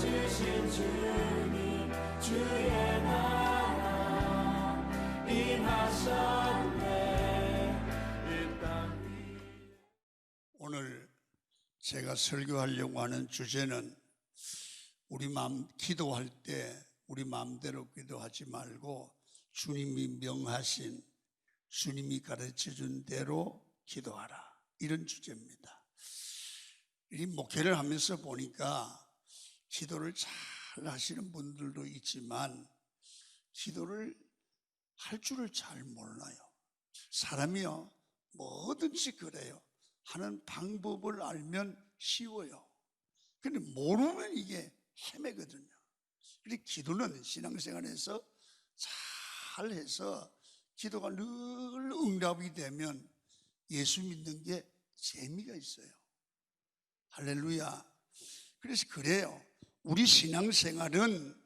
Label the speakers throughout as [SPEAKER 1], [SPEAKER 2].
[SPEAKER 1] 주신 주님 주의 나라 임하셨네 이 땅 위에.
[SPEAKER 2] 오늘 제가 설교하려고 하는 주제는 우리 마음 기도할 때 우리 마음대로 기도하지 말고 주님이 명하신 주님이 가르쳐준 대로 기도하라, 이런 주제입니다. 이 목회를 하면서 보니까 기도를 잘 하시는 분들도 있지만 기도를 할 줄을 잘 몰라요. 사람이요 뭐든지 그래요. 하는 방법을 알면 쉬워요. 근데 모르면 이게 헤매거든요. 그리고 기도는 신앙생활에서 잘해서 기도가 늘 응답이 되면 예수 믿는 게 재미가 있어요. 할렐루야. 그래서 그래요. 우리 신앙생활은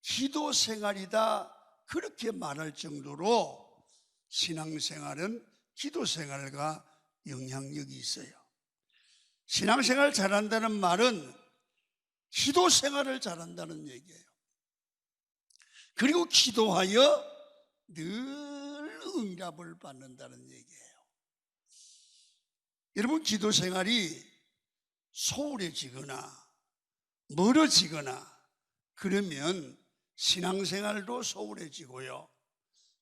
[SPEAKER 2] 기도생활이다 그렇게 말할 정도로 신앙생활은 기도생활과 영향력이 있어요. 신앙생활 잘한다는 말은 기도생활을 잘한다는 얘기예요. 그리고 기도하여 늘 응답을 받는다는 얘기예요. 여러분, 기도생활이 소홀해지거나 멀어지거나 그러면 신앙생활도 소홀해지고요.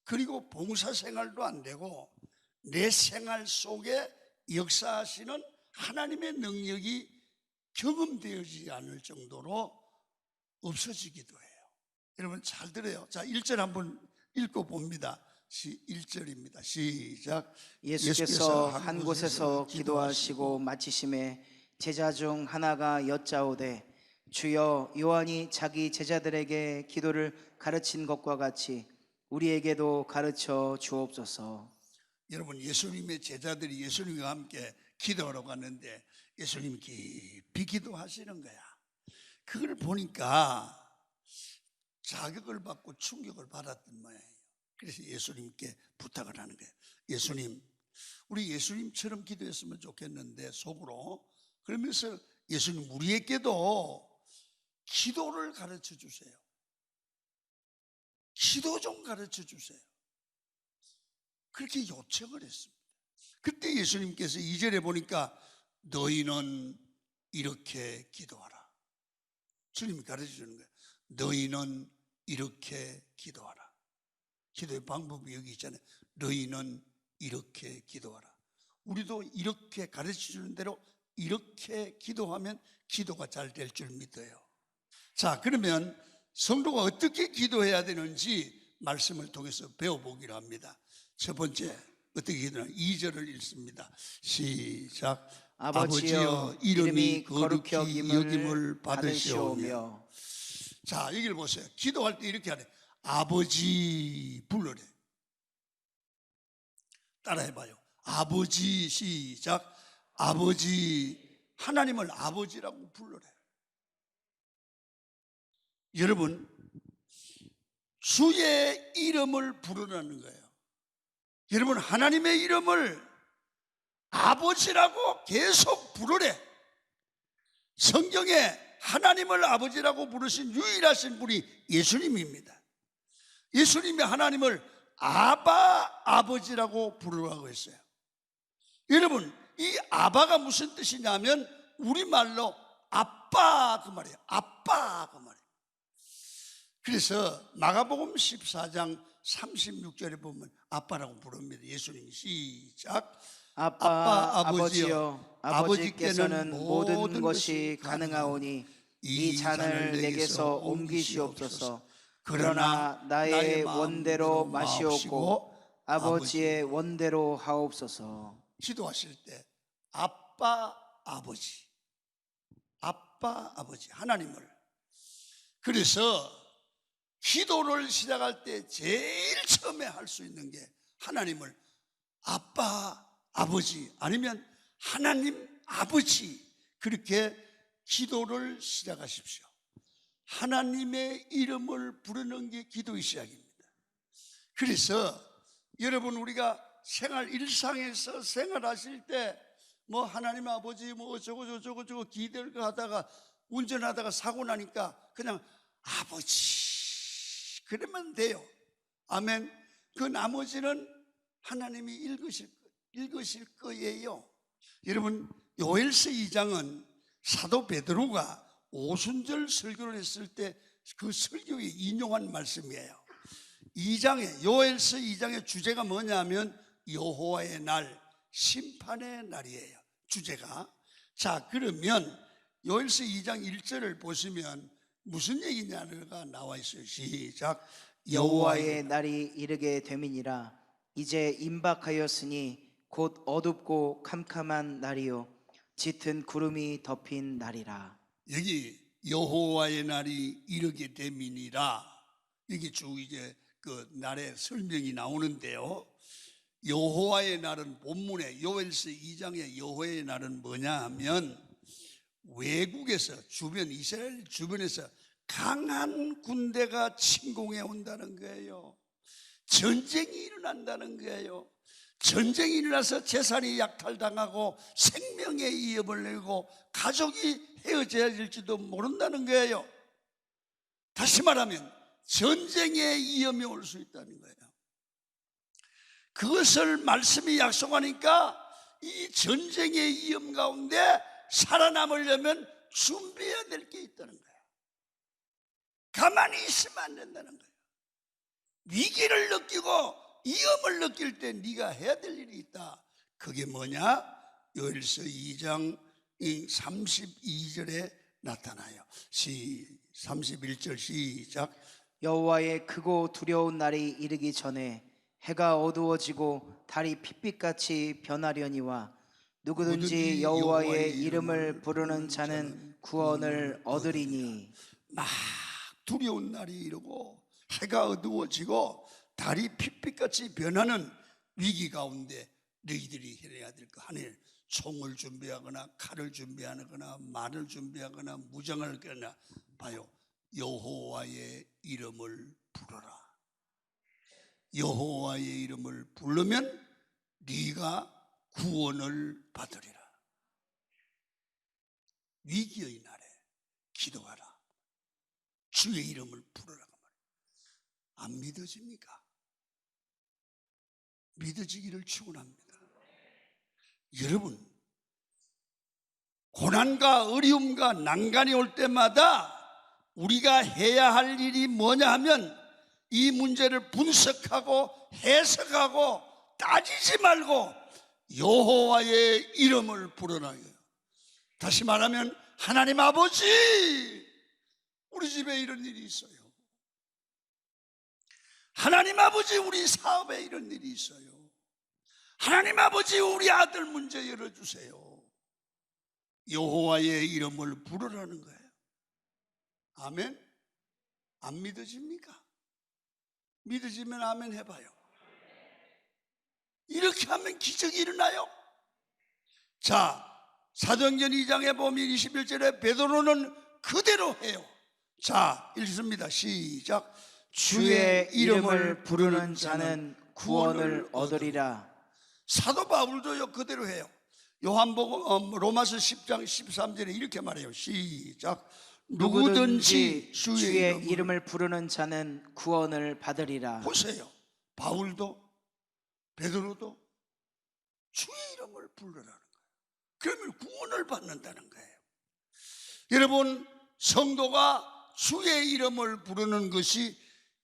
[SPEAKER 2] 그리고 봉사생활도 안 되고 내 생활 속에 역사하시는 하나님의 능력이 경험되어지지 않을 정도로 없어지기도 해요. 여러분 잘 들어요. 자, 1절 한번 읽고 봅니다. 1절입니다. 시작.
[SPEAKER 3] 예수께서 한 곳에서 기도하시고 마치심에 제자 중 하나가 여짜오되 주여, 요한이 자기 제자들에게 기도를 가르친 것과 같이 우리에게도 가르쳐 주옵소서.
[SPEAKER 2] 여러분, 예수님의 제자들이 예수님과 함께 기도하러 갔는데 예수님이 깊이 기도하시는 거야. 그걸 보니까 자극을 받고 충격을 받았던 모양이에요. 그래서 예수님께 부탁을 하는 거예요. 예수님, 우리 예수님처럼 기도했으면 좋겠는데 속으로. 그러면서 예수님, 우리에게도 기도를 가르쳐 주세요. 기도 좀 가르쳐 주세요. 그렇게 요청을 했습니다. 그때 예수님께서 2절에 보니까 너희는 이렇게 기도하라. 주님이 가르쳐 주는 거예요. 너희는 이렇게 기도하라. 기도의 방법이 여기 있잖아요. 너희는 이렇게 기도하라. 우리도 이렇게 가르쳐 주는 대로 이렇게 기도하면 기도가 잘 될 줄 믿어요. 자, 그러면 성도가 어떻게 기도해야 되는지 말씀을 통해서 배워보기로 합니다. 첫 번째, 어떻게 기도하나? 2절을 읽습니다. 시작. 아버지여, 이름이 거룩히 여김을 받으시오며. 자, 여기를 보세요. 기도할 때 이렇게 하래. 아버지 불러래. 따라해봐요. 아버지. 시작. 아버지. 하나님을 아버지라고 불러래. 여러분, 주의 이름을 부르라는 거예요. 여러분, 하나님의 이름을 아버지라고 계속 부르래. 성경에 하나님을 아버지라고 부르신 유일하신 분이 예수님입니다. 예수님이 하나님을 아바, 아버지라고 부르라고 했어요. 여러분, 이 아바가 무슨 뜻이냐면 우리말로 아빠 그 말이에요. 아빠 그 말이에요. 그래서 마가복음 14장 36절에 보면 아빠라고 부릅니다. 예수님이. 시작.
[SPEAKER 3] 아빠, 아버지여, 아버지께서는 모든 것이 가능하오니 이 잔을 내게서 옮기시옵소서. 그러나 나의 원대로 마시옵고 아버지의 원대로 하옵소서.
[SPEAKER 2] 기도하실 때 아빠, 아버지, 아빠, 아버지 하나님을. 그래서 기도를 시작할 때 제일 처음에 할 수 있는 게 하나님을 아빠, 아버지 아니면 하나님 아버지, 그렇게 기도를 시작하십시오. 하나님의 이름을 부르는 게 기도의 시작입니다. 그래서 여러분, 우리가 일상에서 생활하실 때 뭐 하나님 아버지 뭐 저거 기도를 하다가 운전하다가 사고 나니까 그냥 아버지 그러면 돼요. 아멘. 그 나머지는 하나님이 읽으실 거예요. 여러분, 요엘서 2장은 사도 베드로가 오순절 설교를 했을 때 그 설교에 인용한 말씀이에요. 요엘서 2장의 주제가 뭐냐면 여호와의 날, 심판의 날이에요. 주제가. 자, 그러면 요엘서 2장 1절을 보시면 무슨 얘기냐가 나와 있어요. 시작.
[SPEAKER 3] 여호와의 날이 이르게 됨이니라. 이제 임박하였으니 곧 어둡고 캄캄한 날이요 짙은 구름이 덮인 날이라.
[SPEAKER 2] 여기 여호와의 날이 이르게 됨이니라. 여기 쭉 이제 그 날의 설명이 나오는데요. 여호와의 날은 본문에 요엘서 2장의 여호와의 날은 뭐냐 하면 외국에서 이스라엘 주변에서 강한 군대가 침공해 온다는 거예요. 전쟁이 일어난다는 거예요. 전쟁이 일어나서 재산이 약탈당하고 생명의 위협을 내고 가족이 헤어져야 될지도 모른다는 거예요. 다시 말하면 전쟁의 위험이 올 수 있다는 거예요. 그것을 말씀이 약속하니까 이 전쟁의 위험 가운데 살아남으려면 준비해야 될 게 있다는 거예요. 가만히 있으면 안 된다는 거예요. 위기를 느끼고 위험을 느낄 때 네가 해야 될 일이 있다. 그게 뭐냐? 요엘서 2장 32절에 나타나요. 31절 시작.
[SPEAKER 3] 여호와의 크고 두려운 날이 이르기 전에 해가 어두워지고 달이 핏빛같이 변하려니와 누구든지 여호와의 이름을 부르는 자는 구원을 얻으리니.
[SPEAKER 2] 막 두려운 날이 이르고 해가 어두워지고 달이 핏빛같이 변하는 위기 가운데 너희들이 해야 될 거 하늘 총을 준비하거나 칼을 준비하거나 말을 준비하거나 무장을 하거나 봐요. 여호와의 이름을 부르라. 여호와의 이름을 부르면 네가 구원을 받으리라. 위기의 날에 기도하라. 주의 이름을 부르라고 말해요. 안 믿어집니까? 믿어지기를 축원합니다. 여러분, 고난과 어려움과 난간이 올 때마다 우리가 해야 할 일이 뭐냐 하면 이 문제를 분석하고 해석하고 따지지 말고 여호와의 이름을 부르라. 다시 말하면 하나님 아버지, 우리 집에 이런 일이 있어요. 하나님 아버지, 우리 사업에 이런 일이 있어요. 하나님 아버지, 우리 아들 문제 열어주세요. 여호와의 이름을 부르라는 거예요. 아멘? 안 믿어집니까? 믿어지면 아멘 해봐요. 이렇게 하면 기적이 일어나요. 자, 사도행전 2장에 보면 21절에 베드로는 그대로 해요. 자, 읽습니다. 시작.
[SPEAKER 3] 주의 이름을 부르는 자는 구원을 얻으리라.
[SPEAKER 2] 사도 바울도요 그대로 해요. 요한복음 로마서 10장 13절에 이렇게 말해요. 시작. 누구든지 주의
[SPEAKER 3] 이름을 부르는 자는 구원을 받으리라.
[SPEAKER 2] 보세요. 바울도 베드로도 주의 이름을 부르라는 거예요. 그러면 구원을 받는다는 거예요. 여러분, 성도가 주의 이름을 부르는 것이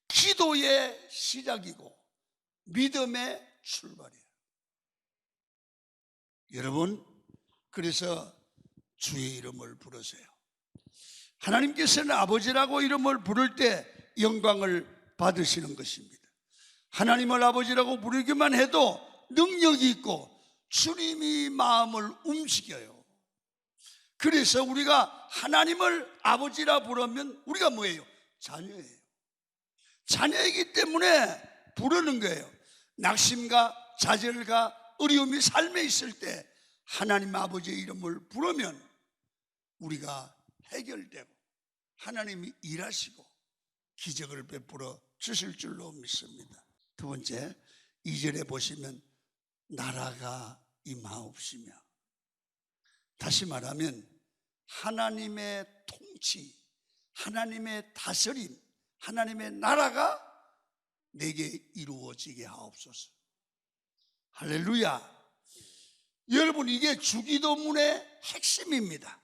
[SPEAKER 2] 기도의 시작이고 믿음의 출발이에요. 여러분, 그래서 주의 이름을 부르세요. 하나님께서는 아버지라고 이름을 부를 때 영광을 받으시는 것입니다. 하나님을 아버지라고 부르기만 해도 능력이 있고 주님이 마음을 움직여요. 그래서 우리가 하나님을 아버지라 부르면 우리가 뭐예요? 자녀예요. 자녀이기 때문에 부르는 거예요. 낙심과 좌절과 어려움이 삶에 있을 때 하나님 아버지의 이름을 부르면 우리가 해결되고 하나님이 일하시고 기적을 베풀어 주실 줄로 믿습니다. 두 번째, 2절에 보시면 나라가 임하옵시며, 다시 말하면 하나님의 통치, 하나님의 다스림, 하나님의 나라가 내게 이루어지게 하옵소서. 할렐루야. 여러분, 이게 주기도문의 핵심입니다.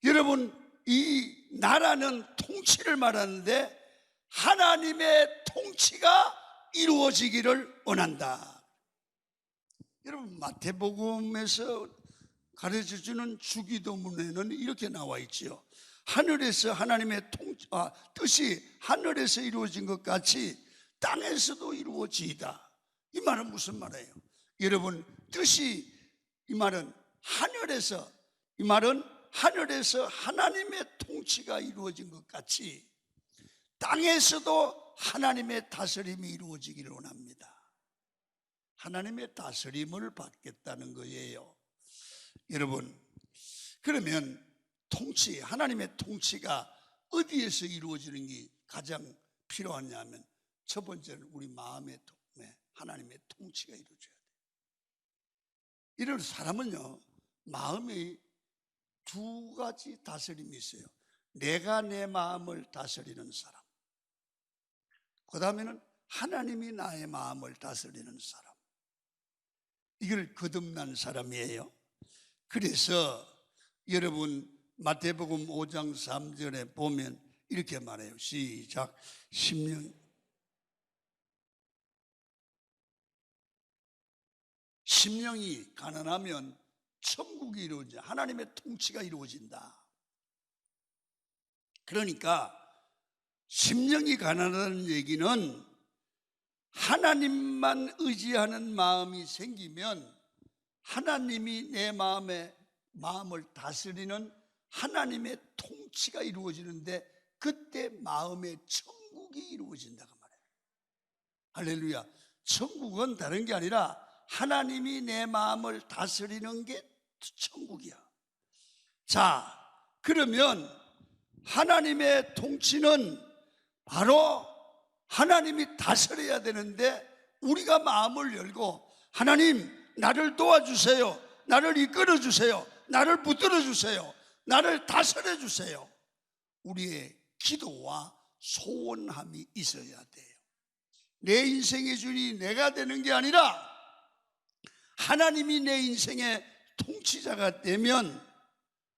[SPEAKER 2] 여러분, 이 나라는 통치를 말하는데 하나님의 통치가 이루어지기를 원한다. 여러분, 마태복음에서 가르쳐주는 주기도문에는 이렇게 나와 있지요. 하늘에서 하나님의 뜻이 하늘에서 이루어진 것 같이 땅에서도 이루어지이다. 이 말은 무슨 말이에요? 여러분, 뜻이, 이 말은 하늘에서, 이 말은 하늘에서 하나님의 통치가 이루어진 것 같이 땅에서도 하나님의 다스림이 이루어지기를 원합니다. 하나님의 다스림을 받겠다는 거예요. 여러분, 그러면 통치, 하나님의 통치가 어디에서 이루어지는 게 가장 필요하냐면 첫 번째는 우리 마음의 하나님의 통치가 이루어져야 돼요. 이런 사람은요, 마음이 두 가지 다스림이 있어요. 내가 내 마음을 다스리는 사람, 그 다음에는 하나님이 나의 마음을 다스리는 사람. 이걸 거듭난 사람이에요. 그래서 여러분, 마태복음 5장 3절에 보면 이렇게 말해요. 시작. 심령이 가난하면 천국이 이루어져, 하나님의 통치가 이루어진다. 그러니까 심령이 가난하다는 얘기는 하나님만 의지하는 마음이 생기면 하나님이 내 마음을 다스리는 하나님의 통치가 이루어지는데 그때 마음의 천국이 이루어진다고 말해요. 할렐루야. 천국은 다른 게 아니라 하나님이 내 마음을 다스리는 게 천국이야. 자, 그러면 하나님의 통치는 바로 하나님이 다스려야 되는데 우리가 마음을 열고 하나님, 나를 도와주세요, 나를 이끌어 주세요, 나를 붙들어 주세요, 나를 다스려 주세요. 우리의 기도와 소원함이 있어야 돼요. 내 인생의 주인이 내가 되는 게 아니라 하나님이 내 인생의 통치자가 되면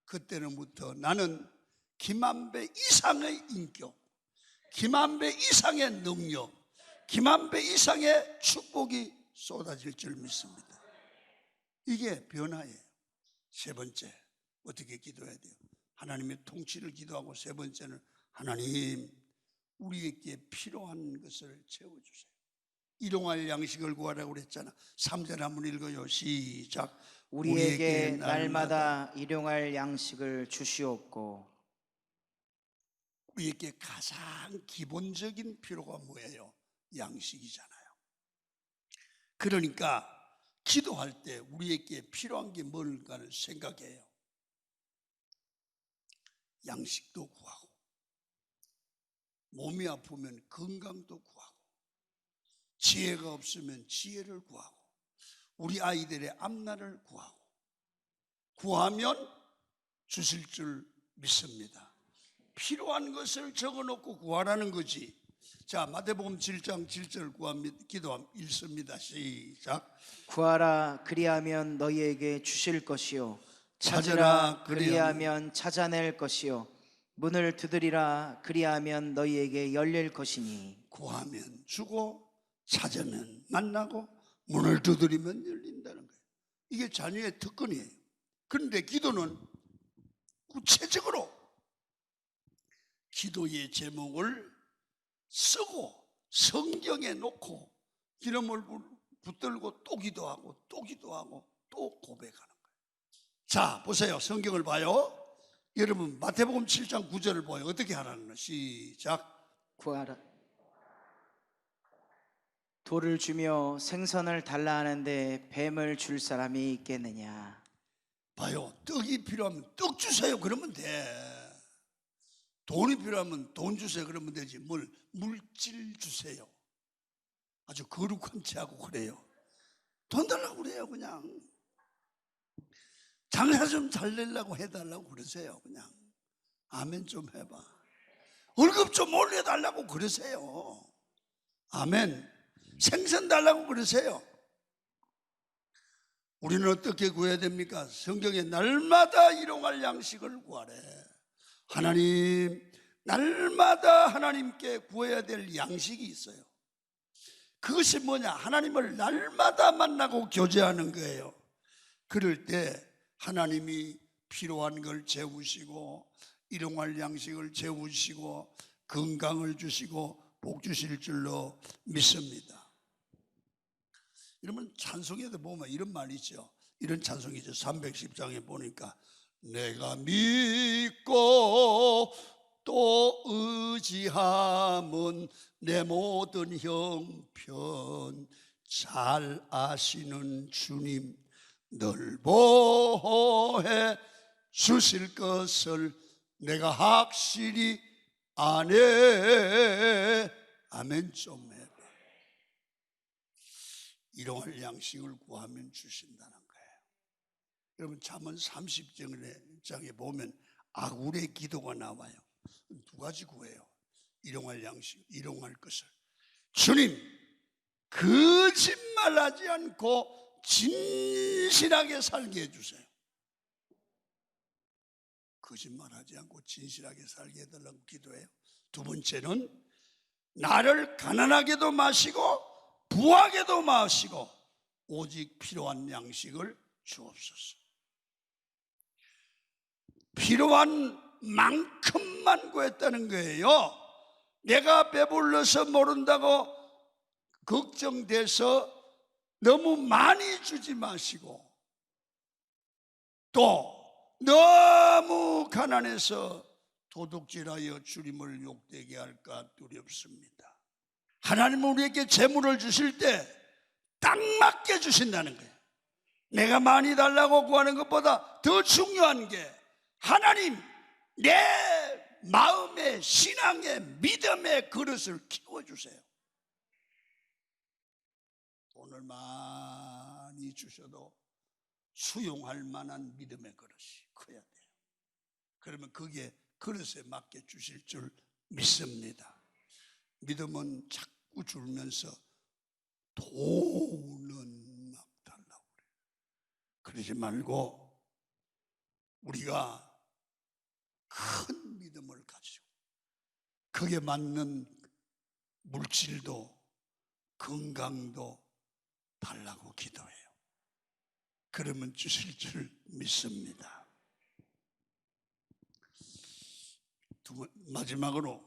[SPEAKER 2] 그때는부터 나는 김한배 이상의 인격, 김한배 이상의 능력, 김한배 이상의 축복이 쏟아질 줄 믿습니다. 이게 변화예요. 세 번째, 어떻게 기도해야 돼요? 하나님의 통치를 기도하고, 세 번째는 하나님, 우리에게 필요한 것을 채워주세요. 일용할 양식을 구하라고 그랬잖아. 3절 한번 읽어요. 시작.
[SPEAKER 3] 우리에게 날마다 일용할 양식을 주시옵고.
[SPEAKER 2] 우리에게 가장 기본적인 필요가 뭐예요? 양식이잖아요. 그러니까 기도할 때 우리에게 필요한 게 뭘까를 생각해요. 양식도 구하고, 몸이 아프면 건강도 구하고, 지혜가 없으면 지혜를 구하고, 우리 아이들의 앞날을 구하고, 구하면 주실 줄 믿습니다. 필요한 것을 적어놓고 구하라는 거지. 자, 마태복음 7장 7절 읽습니다. 시작.
[SPEAKER 3] 구하라, 그리하면 너희에게 주실 것이요,
[SPEAKER 2] 찾으라,
[SPEAKER 3] 찾으라, 그리하면 찾아낼 것이요, 문을 두드리라, 그리하면 너희에게 열릴 것이니.
[SPEAKER 2] 구하면 주고, 찾으면 만나고, 문을 두드리면 열린다는 거예요. 이게 자녀의 특권이에요. 그런데 기도는 구체적으로 기도의 제목을 쓰고 성경에 놓고 기름을 붙들고 또 기도하고 또 기도하고 또 고백하는 거예요. 자, 보세요. 성경을 봐요. 여러분, 마태복음 7장 9절을 보여. 어떻게 하라는 거예요? 시작.
[SPEAKER 3] 구하라. 돌을 주며 생선을 달라 하는데 뱀을 줄 사람이 있겠느냐.
[SPEAKER 2] 봐요. 떡이 필요하면 떡 주세요. 그러면 돼. 돈이 필요하면 돈 주세요. 그러면 되지. 물질 주세요. 아주 거룩한 채 하고 그래요. 돈 달라고 그래요. 그냥 장사 좀 잘 내려고 해달라고 그러세요. 그냥 아멘 좀 해봐. 월급 좀 올려달라고 그러세요. 아멘. 생선 달라고 그러세요. 우리는 어떻게 구해야 됩니까? 성경에 날마다 일용할 양식을 구하래. 하나님, 날마다 하나님께 구해야 될 양식이 있어요. 그것이 뭐냐? 하나님을 날마다 만나고 교제하는 거예요. 그럴 때 하나님이 필요한 걸 채우시고 일용할 양식을 채우시고 건강을 주시고 복 주실 줄로 믿습니다. 이러면 찬송에도 보면 이런 말이 있죠. 이런 찬송이죠. 310장에 보니까 내가 믿고 또 의지함은 내 모든 형편 잘 아시는 주님 늘 보호해 주실 것을 내가 확실히 아네. 아멘 좀 해봐. 일용할 양식을 구하면 주신다는 거예요. 여러분 잠언 30장에 보면 아굴의 기도가 나와요. 두 가지 구해요. 일용할 양식, 일용할 것을. 주님, 거짓말하지 않고 진실하게 살게 해주세요. 거짓말하지 않고 진실하게 살게 해달라고 기도해요. 두 번째는 나를 가난하게도 마시고 부하게도 마시고 오직 필요한 양식을 주옵소서. 필요한 만큼만 구했다는 거예요. 내가 배불러서 모른다고 걱정돼서 너무 많이 주지 마시고 또 너무 가난해서 도둑질하여 주님을 욕되게 할까 두렵습니다. 하나님은 우리에게 재물을 주실 때 딱 맞게 주신다는 거예요. 내가 많이 달라고 구하는 것보다 더 중요한 게 하나님 내 마음의 신앙의 믿음의 그릇을 키워주세요. 돈을 많이 주셔도 수용할 만한 믿음의 그릇이 커야 돼요. 그러면 그게 그릇에 맞게 주실 줄 믿습니다. 믿음은 자꾸 줄면서 돈은 막 달라고 그래요. 그러지 말고 우리가 큰 믿음을 가지고 그게 맞는 물질도 건강도 달라고 기도해요. 그러면 주실 줄 믿습니다. 마지막으로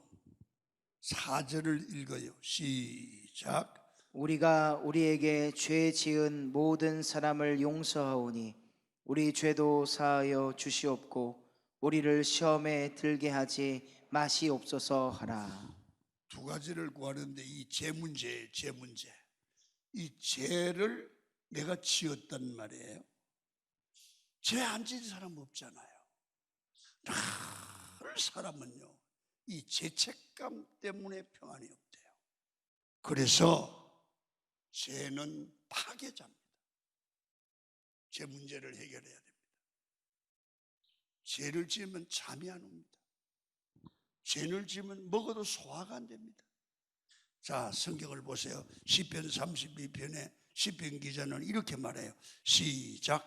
[SPEAKER 2] 4절을 읽어요. 시작.
[SPEAKER 3] 우리가 우리에게 죄 지은 모든 사람을 용서하오니 우리 죄도 사하여 주시옵고 우리를 시험에 들게 하지 마시옵소서 하라.
[SPEAKER 2] 두 가지를 구하는데 이 죄 문제예요. 죄 문제. 이 죄를 내가 지었단 말이에요. 죄 안 지은 사람 없잖아요. 늘 사람은요 이 죄책감 때문에 평안이 없대요. 그래서 죄는 파괴자입니다. 죄 문제를 해결해야 됩니다. 죄를 지으면 잠이 안 옵니다. 죄를 지으면 먹어도 소화가 안 됩니다. 자, 성경을 보세요. 시편 32편에 시편 기자는 이렇게 말해요. 시작.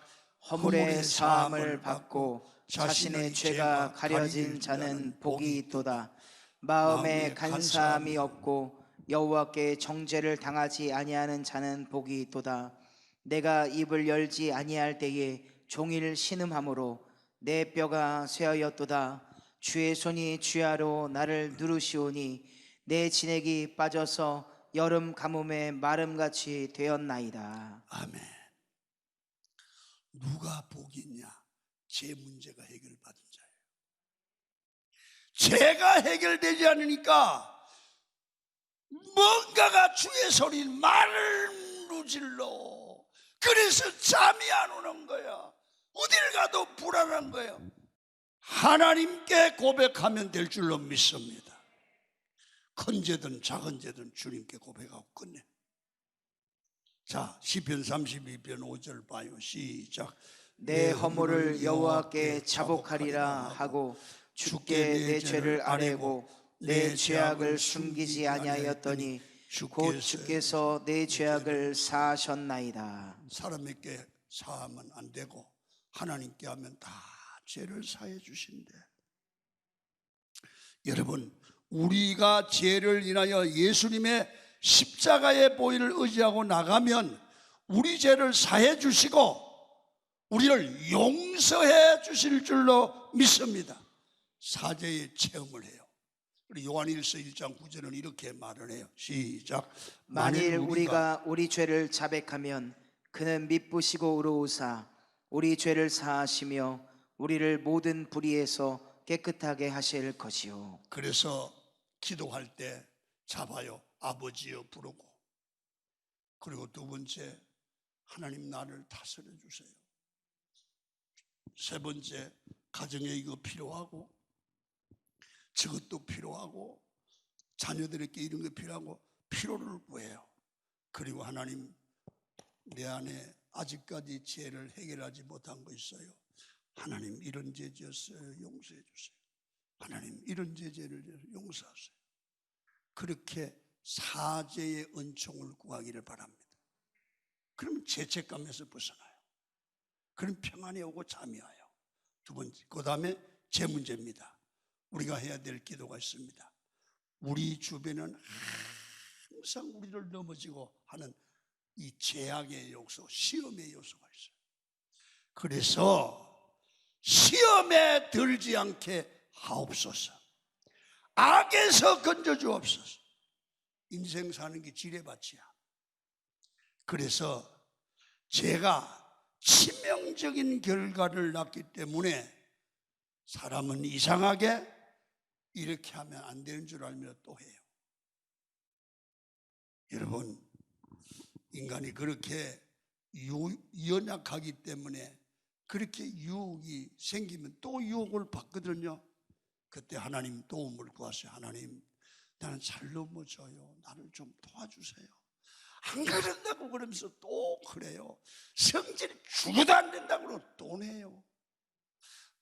[SPEAKER 3] 허물의 사함을 받고 자신의 죄가 가려진 자는 복이 있도다. 마음에 간사함이 없고 여호와께 정죄를 당하지 아니하는 자는 복이 있도다. 내가 입을 열지 아니할 때에 종일 신음함으로 내 뼈가 쇠하였도다. 주의 손이 주야로 나를 누르시오니 내 진액이 빠져서 여름 가뭄에 마름같이 되었나이다.
[SPEAKER 2] 아멘. 누가 복이 있냐? 죄 문제가 해결받은 자예요. 죄가 해결되지 않으니까 뭔가가 주의 소리 말을 누질러. 그래서 잠이 안 오는 거야. 어딜 가도 불안한 거예요. 하나님께 고백하면 될 줄로 믿습니다. 큰 죄든 작은 죄든 주님께 고백하고 끝내. 자, 시편 32편 5절 봐요. 시작.
[SPEAKER 3] 내 허물을 여호와께 자복하리라 하고 주께 내 죄를 아뢰고 내 죄악을 숨기지 아니하였더니 곧 주께서 내 죄악을 사하셨나이다.
[SPEAKER 2] 사람에게 사하면 안 되고 하나님께 하면 다 죄를 사해 주신대. 여러분, 우리가 죄를 인하여 예수님의 십자가의 보혈을 의지하고 나가면 우리 죄를 사해 주시고 우리를 용서해 주실 줄로 믿습니다. 사죄의 체험을 해요. 우리 요한일서 1장 9절은 이렇게 말을 해요. 시작.
[SPEAKER 3] 만일 우리가 우리 죄를 자백하면 그는 미쁘시고 의로우사 우리 죄를 사하시며 우리를 모든 불의에서 깨끗하게 하실 것이요.
[SPEAKER 2] 그래서 기도할 때 잡아요. 아버지여 부르고, 그리고 두 번째, 하나님 나를 다스려 주세요. 세 번째, 가정에 이거 필요하고 저것도 필요하고 자녀들에게 이런 게 필요하고 필요를 구해요. 그리고 하나님, 내 안에 아직까지 죄를 해결하지 못한 거 있어요. 하나님, 이런 죄 지었어요. 용서해 주세요. 하나님, 이런 죄를 용서하세요. 그렇게 사죄의 은총을 구하기를 바랍니다. 그러면 죄책감에서 벗어나요. 그럼 평안이 오고 잠이 와요. 두 번째, 그 다음에 제 문제입니다. 우리가 해야 될 기도가 있습니다. 우리 주변은 항상 우리를 넘어지고 하는 이 죄악의 요소, 시험의 요소가 있어요. 그래서 시험에 들지 않게 하옵소서. 악에서 건져주옵소서. 인생 사는 게 지뢰밭이야. 그래서 제가 치명적인 결과를 낳기 때문에 사람은 이상하게 이렇게 하면 안 되는 줄 알며 또 해요. 여러분, 인간이 그렇게 연약하기 때문에 그렇게 유혹이 생기면 또 유혹을 받거든요. 그때 하나님 도움을 구하세요. 하나님, 나는 잘 넘어져요. 나를 좀 도와주세요. 안 그런다고 그러면서 또 그래요. 성질이 죽어도 안 된다고 그러고 또 해요.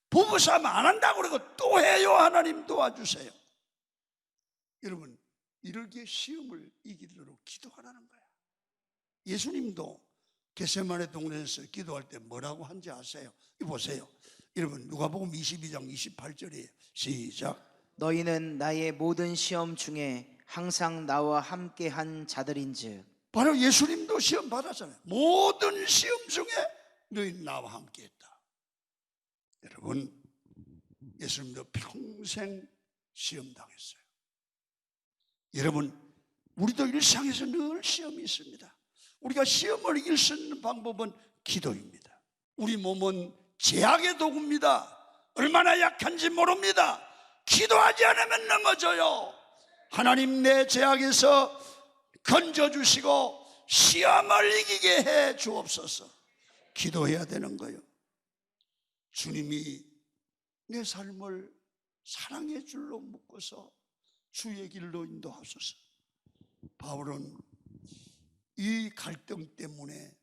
[SPEAKER 2] 부부싸움 안 한다고 그러고 또 해요. 하나님 도와주세요. 여러분, 이렇게 시험을 이기도록 기도하라는 거야. 예수님도 겟세마네 동산에서 기도할 때 뭐라고 한지 아세요? 이거 보세요. 여러분, 누가복음 22장 28절이에요. 시작.
[SPEAKER 3] 너희는 나의 모든 시험 중에 항상 나와 함께한 자들인즉.
[SPEAKER 2] 바로 예수님도 시험 받았잖아요. 모든 시험 중에 너희는 나와 함께했다. 여러분, 예수님도 평생 시험 당했어요. 여러분, 우리도 일상에서 늘 시험이 있습니다. 우리가 시험을 이길 수 있는 방법은 기도입니다. 우리 몸은 제약의 도구입니다. 얼마나 약한지 모릅니다. 기도하지 않으면 넘어져요. 하나님, 내 제약에서 건져주시고 시험을 이기게 해 주옵소서. 기도해야 되는 거예요. 주님이 내 삶을 사랑의 줄로 묶어서 주의 길로 인도하소서. 바울은 이 갈등 때문에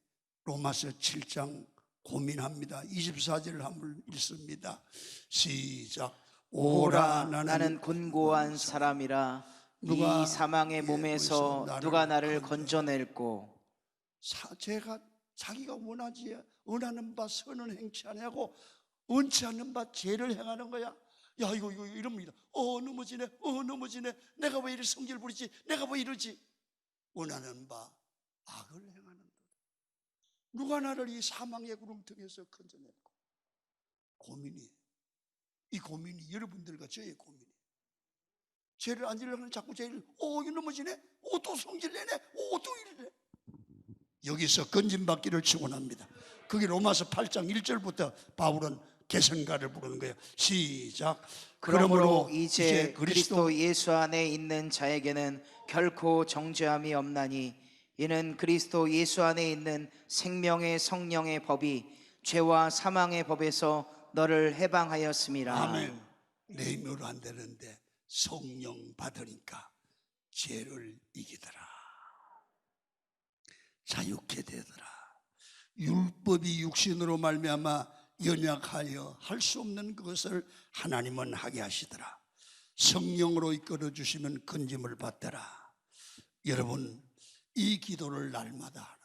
[SPEAKER 2] 로마서 7장 고민합니다. 24절을 한번 읽습니다. 시작.
[SPEAKER 3] 오라, 나는 곤고한 사람이라. 이 사망의 몸에서 누가 나를 건져낼꼬.
[SPEAKER 2] 제가 자기가 원하는 바 선은 행치 아니하고 원치 않는 바 죄를 행하는 거야. 야, 이거 이럽니다. 넘어지네. 내가 왜 이리 성질 부리지? 내가 왜 이러지? 원하는 바 악을 행하는 것. 누가 나를 이 사망의 구름통에서 건져낼까? 이 고민이 여러분들과 저의 고민이. 죄를 안 지려고 하는 자꾸 죄를 이거 넘어지네. 또 성질내네. 또 이러네. 여기서 건진받기를 축원합니다. 그게 로마서 8장 1절부터 바울은 개선가를 부르는 거예요. 시작.
[SPEAKER 3] 그러므로 이제 그리스도 예수 안에 있는 자에게는 결코 정죄함이 없나니 이는 그리스도 예수 안에 있는 생명의 성령의 법이 죄와 사망의 법에서 너를 해방하였음이라.
[SPEAKER 2] 아멘. 내 힘으로 안 되는데 성령 받으니까 죄를 이기더라. 자유케 되더라. 율법이 육신으로 말미암아 연약하여 할 수 없는 그것을 하나님은 하게 하시더라. 성령으로 이끌어 주시면 건짐을 받더라. 여러분, 이 기도를 날마다